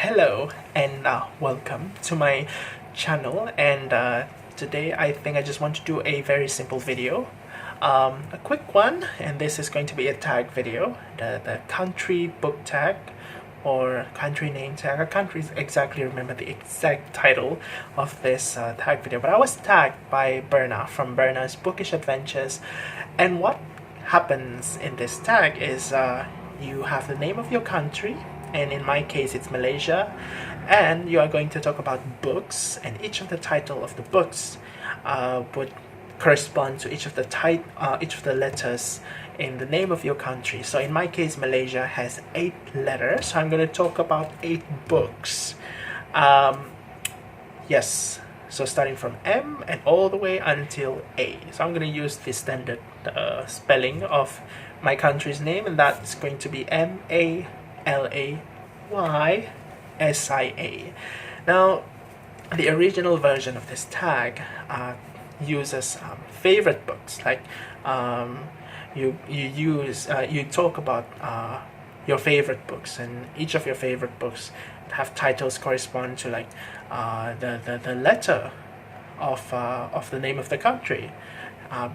Hello and welcome to my channel, and today I think I just want to do a very simple video, a quick one, and this is going to be a tag video, the country book tag or country name tag. I can't exactly remember the exact title of this tag video, but I was tagged by Berna from Berna's Bookish Adventures, and what happens in this tag is you have the name of your country, and in my case it's Malaysia, and you are going to talk about books, and each of the title of the books would correspond to each of the letters in the name of your country. So in my case, Malaysia has 8 letters, so I'm going to talk about 8 books. Yes, so starting from M and all the way until A. So I'm going to use the standard spelling of my country's name, and that's going to be MALAYSIA. Now, the original version of this tag uses favorite books, like you talk about your favorite books, and each of your favorite books have titles correspond to like the letter of the name of the country.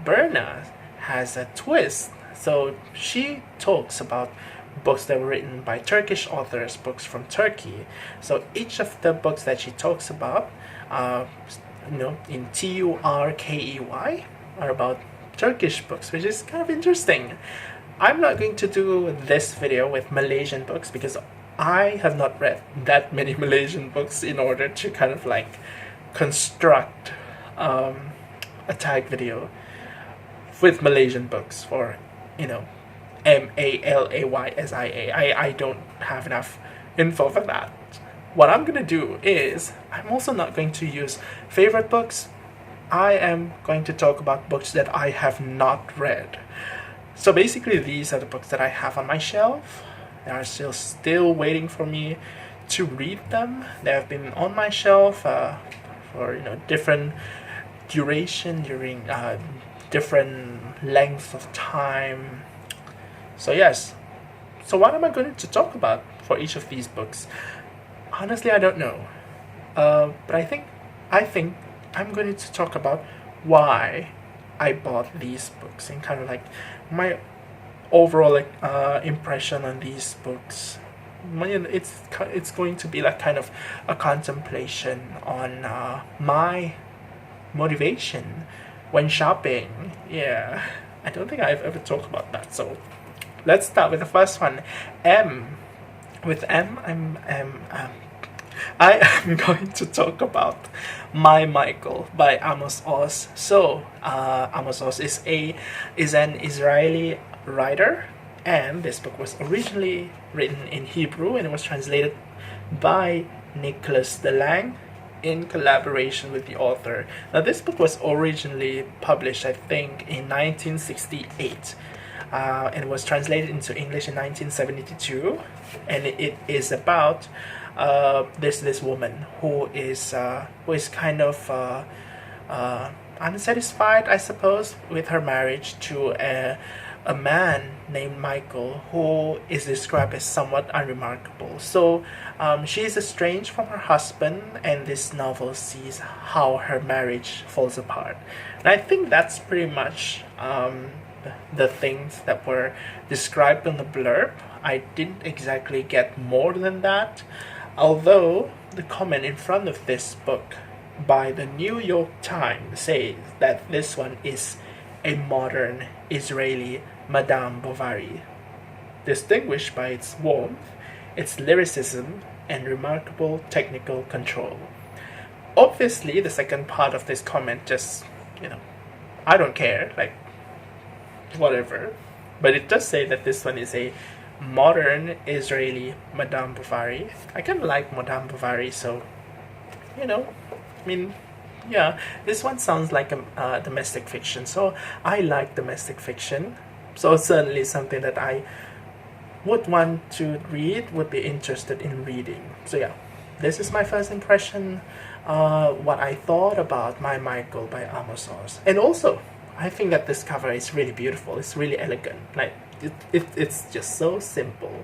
Berna has a twist, so she talks about books that were written by Turkish authors, books from Turkey. So each of the books that she talks about, in TURKEY, are about Turkish books, which is kind of interesting. I'm not going to do this video with Malaysian books because I have not read that many Malaysian books in order to kind of like construct a tag video with Malaysian books for, MALAYSIA. I don't have enough info for that. What I'm going to do is, I'm also not going to use favorite books. I am going to talk about books that I have not read. So basically these are the books that I have on my shelf. They are still waiting for me to read them. They have been on my shelf for different duration, during different lengths of time. So yes, so what am I going to talk about for each of these books? Honestly, I don't know, but I think I'm going to talk about why I bought these books and kind of like my overall impression on these books. It's going to be like kind of a contemplation on my motivation when shopping. Yeah, I don't think I've ever talked about that. So let's start with the first one, M. With M, I am going to talk about My Michael by Amos Oz. So Amos Oz is an Israeli writer, and this book was originally written in Hebrew, and it was translated by Nicholas de Lange in collaboration with the author. Now this book was originally published, I think, in 1968. And it was translated into English in 1972, and it is about this woman who is kind of unsatisfied, I suppose, with her marriage to a man named Michael, who is described as somewhat unremarkable. So she is estranged from her husband, and this novel sees how her marriage falls apart. And I think that's pretty much the things that were described in the blurb. I didn't exactly get more than that, although the comment in front of this book by the New York Times says that this one is a modern Israeli Madame Bovary, distinguished by its warmth, its lyricism, and remarkable technical control. Obviously, the second part of this comment just, I don't care, like, whatever, but it does say that this one is a modern Israeli Madame Bovary. I kind of like Madame Bovary, so yeah, this one sounds like a domestic fiction, so I like domestic fiction, so certainly something that I would want to read, would be interested in reading. So yeah, this is my first impression, what I thought about My Michael by Amos Oz. And also, I think that this cover is really beautiful. It's really elegant. Like it's just so simple.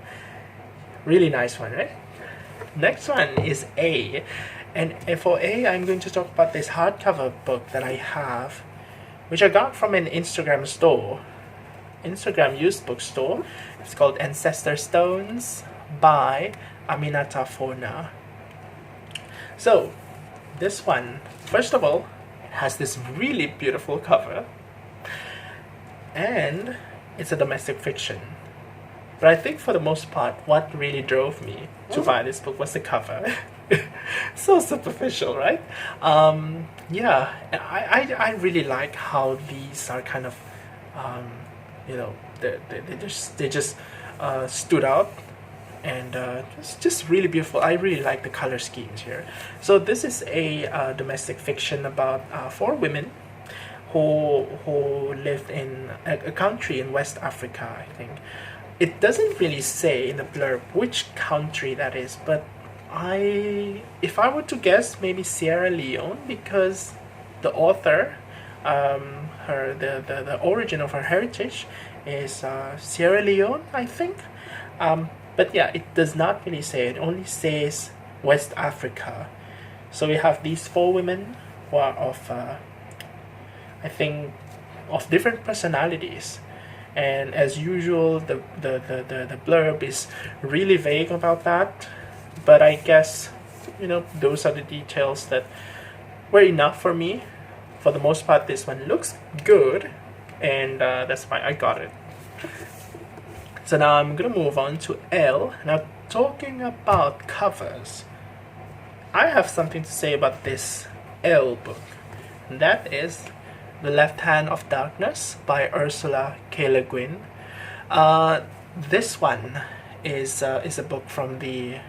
Really nice one, right? Next one is A. And for A, I'm going to talk about this hardcover book that I have, which I got from an Instagram used bookstore. It's called Ancestor Stones by Aminatta Forna. So, this one, first of all, has this really beautiful cover, and it's a domestic fiction. But I think for the most part, what really drove me to buy this book was the cover. So superficial, right? Yeah, I really like how these are kind of, they just stood out, and it's just really beautiful. I really like the color schemes here. So this is a domestic fiction about 4 women who lived in a country in West Africa, I think. It doesn't really say in the blurb which country that is, but if I were to guess, maybe Sierra Leone, because the author, the origin of her heritage is Sierra Leone, I think. But yeah, it does not really say. It only says West Africa. So we have these 4 women who are of, I think, of different personalities. And as usual, the blurb is really vague about that. But I guess, those are the details that were enough for me. For the most part, this one looks good, and that's why I got it. So now I'm going to move on to L. Now, talking about covers, I have something to say about this L book. And that is The Left Hand of Darkness by Ursula K. Guin. This one is a book from the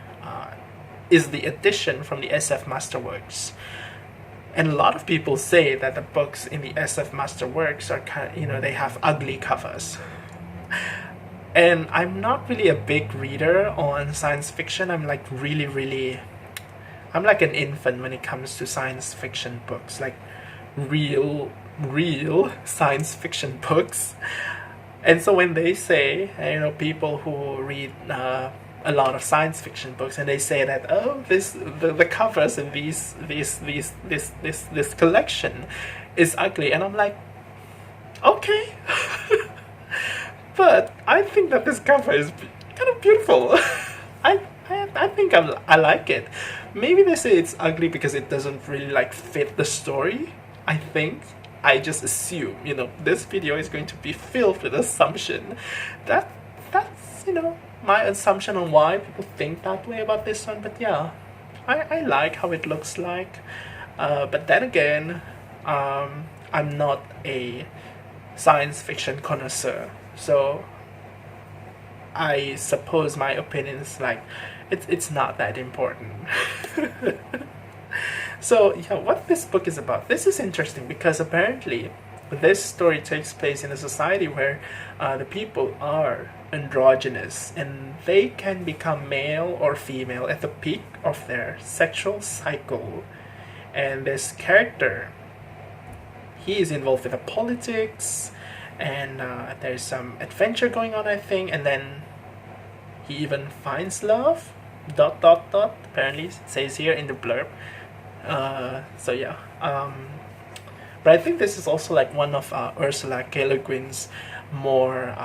edition from the SF Masterworks, and a lot of people say that the books in the SF Masterworks are kind of, they have ugly covers. And I'm not really a big reader on science fiction. I'm like I'm like an infant when it comes to science fiction books, like real science fiction books. And so when they say, people who read a lot of science fiction books, and they say that, the covers in this collection is ugly, and I'm like, okay. But I think that this cover is kind of beautiful. I think I like it. Maybe they say it's ugly because it doesn't really fit the story. I think I just assume, this video is going to be filled with assumption. That's my assumption on why people think that way about this one. But yeah, I like how it looks like. But then again, I'm not a science fiction connoisseur, so I suppose my opinion is it's not that important. So yeah, what this book is about, this is interesting because apparently this story takes place in a society where the people are androgynous, and they can become male or female at the peak of their sexual cycle. And this character, he is involved with the politics, and there's some adventure going on, I think, and then he even finds love, ... apparently it says here in the blurb. So yeah, but I think this is also one of Ursula K. Le Guin's more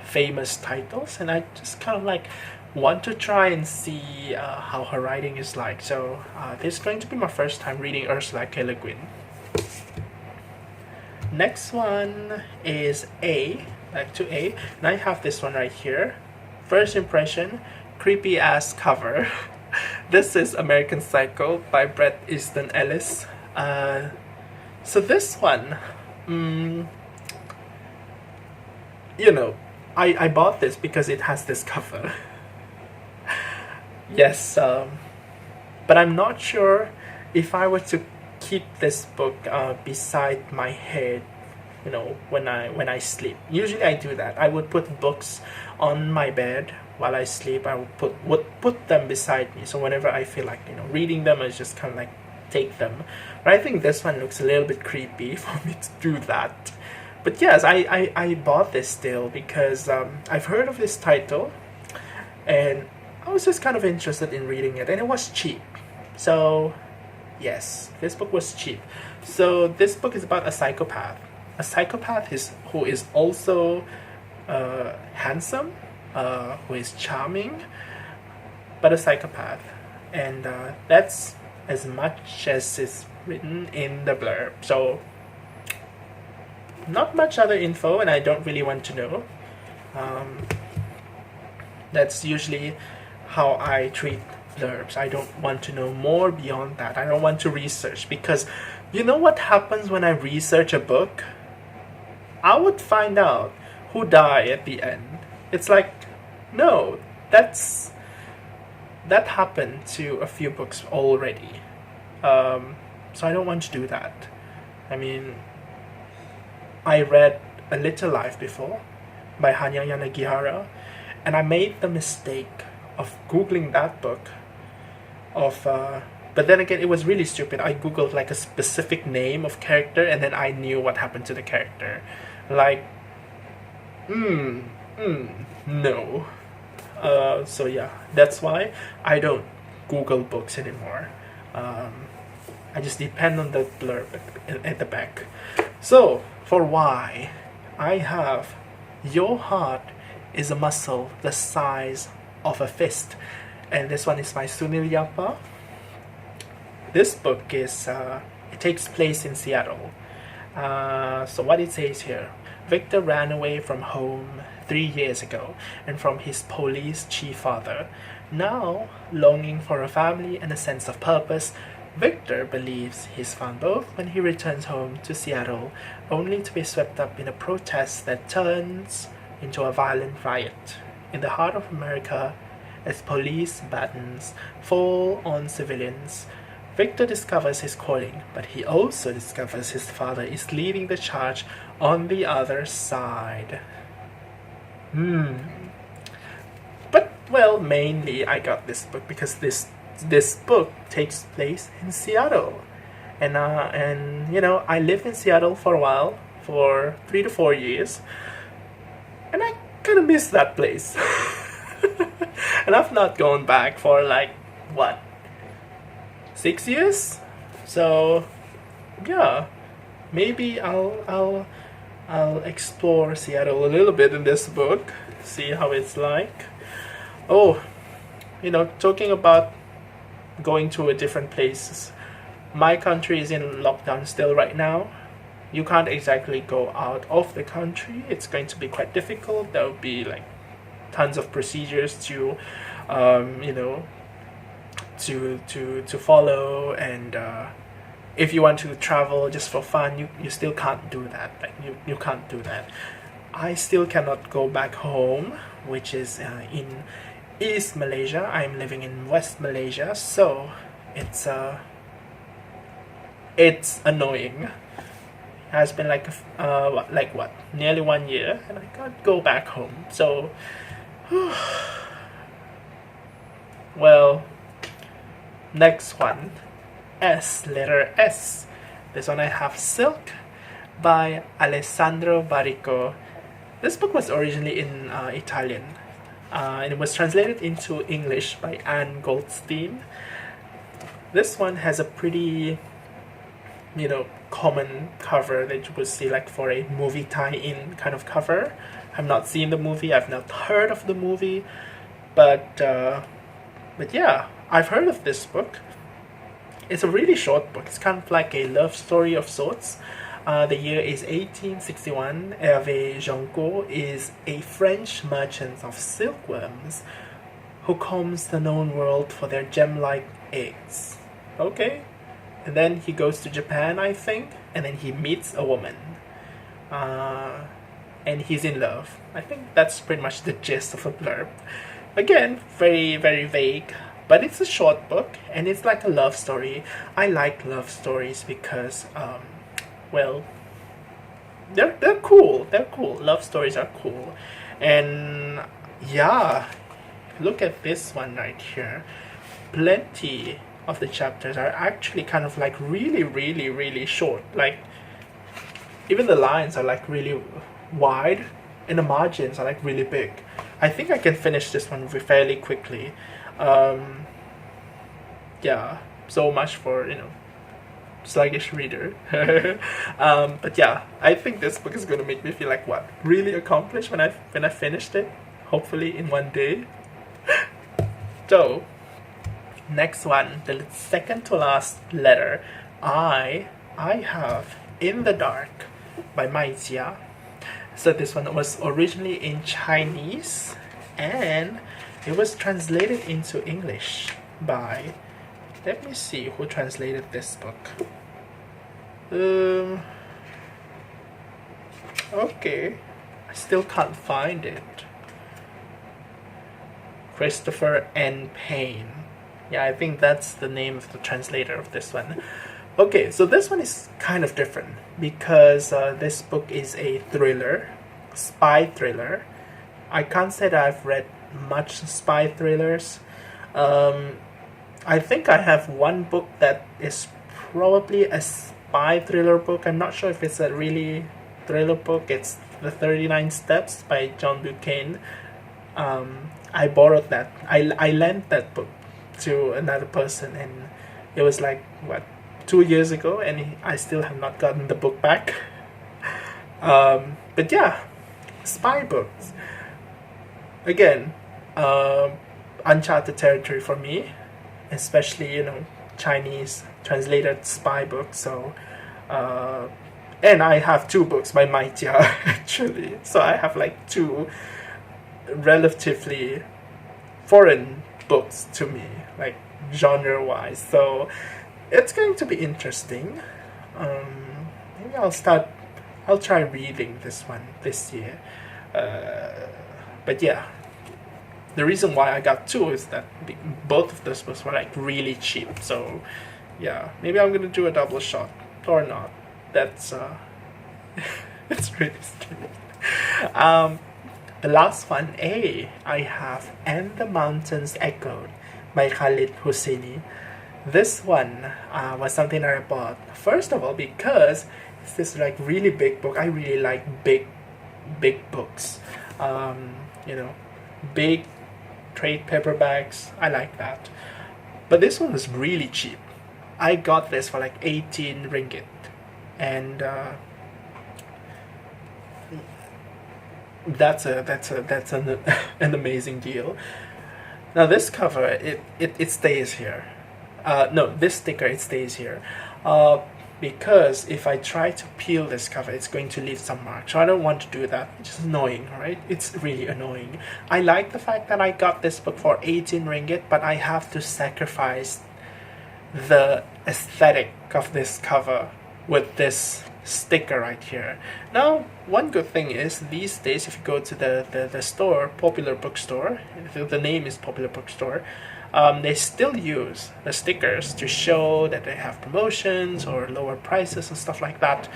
famous titles, and I just kind of want to try and see how her writing is like. So this is going to be my first time reading Ursula K. Le Guin. Next one is A, to A, and I have this one right here. First impression, creepy ass cover. This is American Psycho by Bret Easton Ellis. So this one, I bought this because it has this cover. Yes, but I'm not sure if I were to keep this book beside my head, when I sleep. Usually I do that. I would put books on my bed while I sleep. I would put them beside me, so whenever I feel like reading them, I just kind of take them. But I think this one looks a little bit creepy for me to do that. But yes, I bought this still because I've heard of this title, and I was just kind of interested in reading it, and it was cheap. So, yes, this book was cheap. So this book is about a psychopath. A psychopath who is also handsome, who is charming, but a psychopath. And that's as much as is written in the blurb. So, not much other info, and I don't really want to know. That's usually how I treat blurbs. I don't want to know more beyond that. I don't want to research, because you know what happens when I research a book? I would find out who died at the end. It's like, no, that happened to a few books already. So I don't want to do that. I mean, I read A Little Life before by Hanya Yanagihara, and I made the mistake of googling that book. But then again, it was really stupid. I googled like a specific name of character, and then I knew what happened to the character. Like, no. So yeah, that's why I don't Google books anymore. I just depend on the blurb at the back. So, for why, I have Your Heart is a Muscle the Size of a Fist. And this one is by Sunil Yapa. This book is, it takes place in Seattle. So what it says here: Victor ran away from home 3 years ago and from his police chief father. Now, longing for a family and a sense of purpose, Victor believes he's found both when he returns home to Seattle, only to be swept up in a protest that turns into a violent riot in the heart of America as police batons fall on civilians. Victor discovers his calling, but he also discovers his father is leading the charge on the other side. But, well, mainly I got this book because this book takes place in Seattle. And you know, I lived in Seattle for a while, for 3 to 4 years, and I kind of miss that place. And I've not gone back for like, what, 6 years? So yeah, maybe I'll explore Seattle a little bit in this book, see how it's like. Oh, you know, talking about going to a different places, my country is in lockdown still right now. You can't exactly go out of the country. It's going to be quite difficult. There will be like tons of procedures to you know, to follow, and if you want to travel just for fun, you still can't do that. Like you can't do that. I still cannot go back home, which is in East Malaysia. I'm living in West Malaysia, so it's annoying. It has been like nearly 1 year, and I can't go back home. So, well, next one, letter S. This one I have Silk by Alessandro Baricco. This book was originally in Italian, and it was translated into English by Goldstein. This one has a pretty, you know, common cover that you would see like for a movie tie-in kind of cover. I've not seen the movie, I've not heard of the movie, but yeah, I've heard of this book. It's a really short book. It's kind of like a love story of sorts. The year is 1861. Hervé Joncourt is a French merchant of silkworms who combs the known world for their gem-like eggs. Okay. And then he goes to Japan, I think, and then he meets a woman. And he's in love. I think that's pretty much the gist of a blurb. Again, very, very vague. But it's a short book, and it's like a love story. I like love stories because, well, they're cool. They're cool. Love stories are cool. And yeah, look at this one right here. Plenty of the chapters are actually kind of like really, really, really short. Like, even the lines are like really wide, and the margins are like really big. I think I can finish this one fairly quickly. Um, yeah, so much for, sluggish reader. But yeah, I think this book is gonna make me feel like what really accomplished when I finished it. Hopefully in one day. So next one, the second to last letter, I have In the Dark by Mai Jia. So this one was originally in Chinese and it was translated into English by, let me see who translated this book. Okay, I still can't find it. Christopher N. Payne. Yeah, I think that's the name of the translator of this one. Okay, so this one is kind of different because this book is a thriller, spy thriller. I can't say that I've read much spy thrillers. I think I have one book that is probably a spy thriller book. I'm not sure if it's a really thriller book. It's The 39 Steps by John Buchan. I borrowed that. I lent that book to another person, and it was like, 2 years ago, and I still have not gotten the book back. But yeah, spy books. Again, uncharted territory for me, especially, Chinese translated spy books. So, and I have 2 books by Mai Jia, actually. So I have like 2 relatively foreign books to me, like genre-wise. So it's going to be interesting. Maybe I'll try reading this one this year. But yeah, the reason why I got 2 is that both of those books were like really cheap. So yeah, maybe I'm gonna do a double shot or not. That's it's really strange. The last one, I have And the Mountains Echoed by Khaled Hosseini. This one was something that I bought, first of all, because it's this like really big book. I really like big books. Big trade paperbacks. I like that. But this one was really cheap. I got this for like 18 ringgit. And that's an amazing deal. Now this cover, it stays here. No, this sticker, it stays here. Because if I try to peel this cover, it's going to leave some marks. So I don't want to do that. It's just annoying, right? It's really annoying. I like the fact that I got this book for 18 ringgit, but I have to sacrifice the aesthetic of this cover with this sticker right here. Now, one good thing is these days, if you go to the store, Popular Bookstore, the name is Popular Bookstore, they still use the stickers to show that they have promotions or lower prices and stuff like that.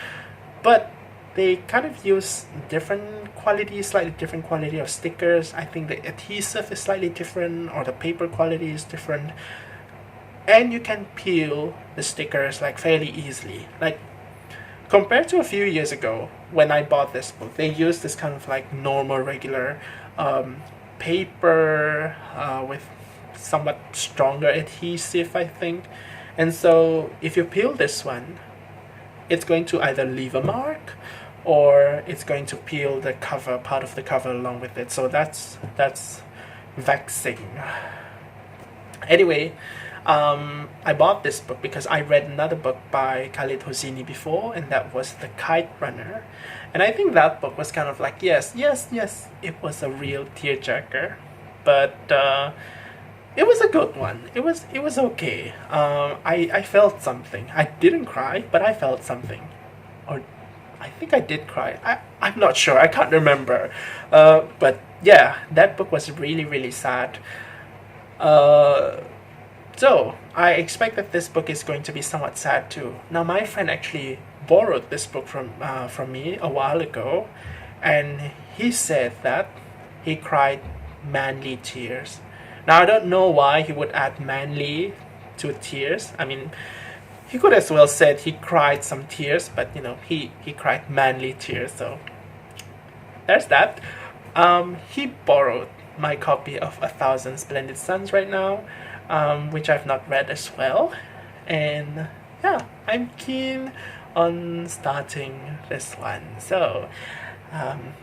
But they kind of use slightly different quality of stickers. I think the adhesive is slightly different, or the paper quality is different. And you can peel the stickers like fairly easily. Like, compared to a few years ago when I bought this book, they used this kind of like normal, regular paper with somewhat stronger adhesive, I think. And so if you peel this one, it's going to either leave a mark or it's going to peel the cover, part of the cover along with it. So that's vexing. Anyway, I bought this book because I read another book by Khaled Hosseini before, and that was The Kite Runner. And I think that book was kind of like, yes, it was a real tearjerker, but it was a good one. It was okay. I felt something. I didn't cry, but I felt something. Or I think I did cry. I'm not sure. I can't remember. But yeah, that book was really, really sad. So I expect that this book is going to be somewhat sad too. Now, my friend actually borrowed this book from me a while ago, and he said that he cried manly tears. Now, I don't know why he would add manly to tears. I mean, he could as well said he cried some tears, but he cried manly tears. So there's that. He borrowed my copy of 1,000 Splendid Suns right now, which I've not read as well. And yeah, I'm keen on starting this one. So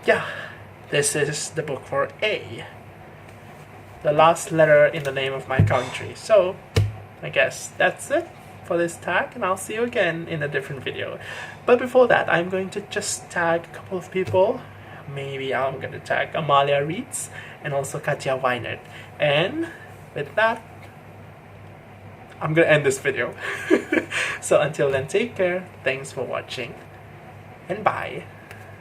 yeah, this is the book for A, the last letter in the name of my country. So I guess that's it for this tag, and I'll see you again in a different video. But before that, I'm going to just tag a couple of people. Maybe I'm going to tag Amalia Reeds and also Katja Weinert. And with that, I'm going to end this video. So until then, take care, thanks for watching, and bye.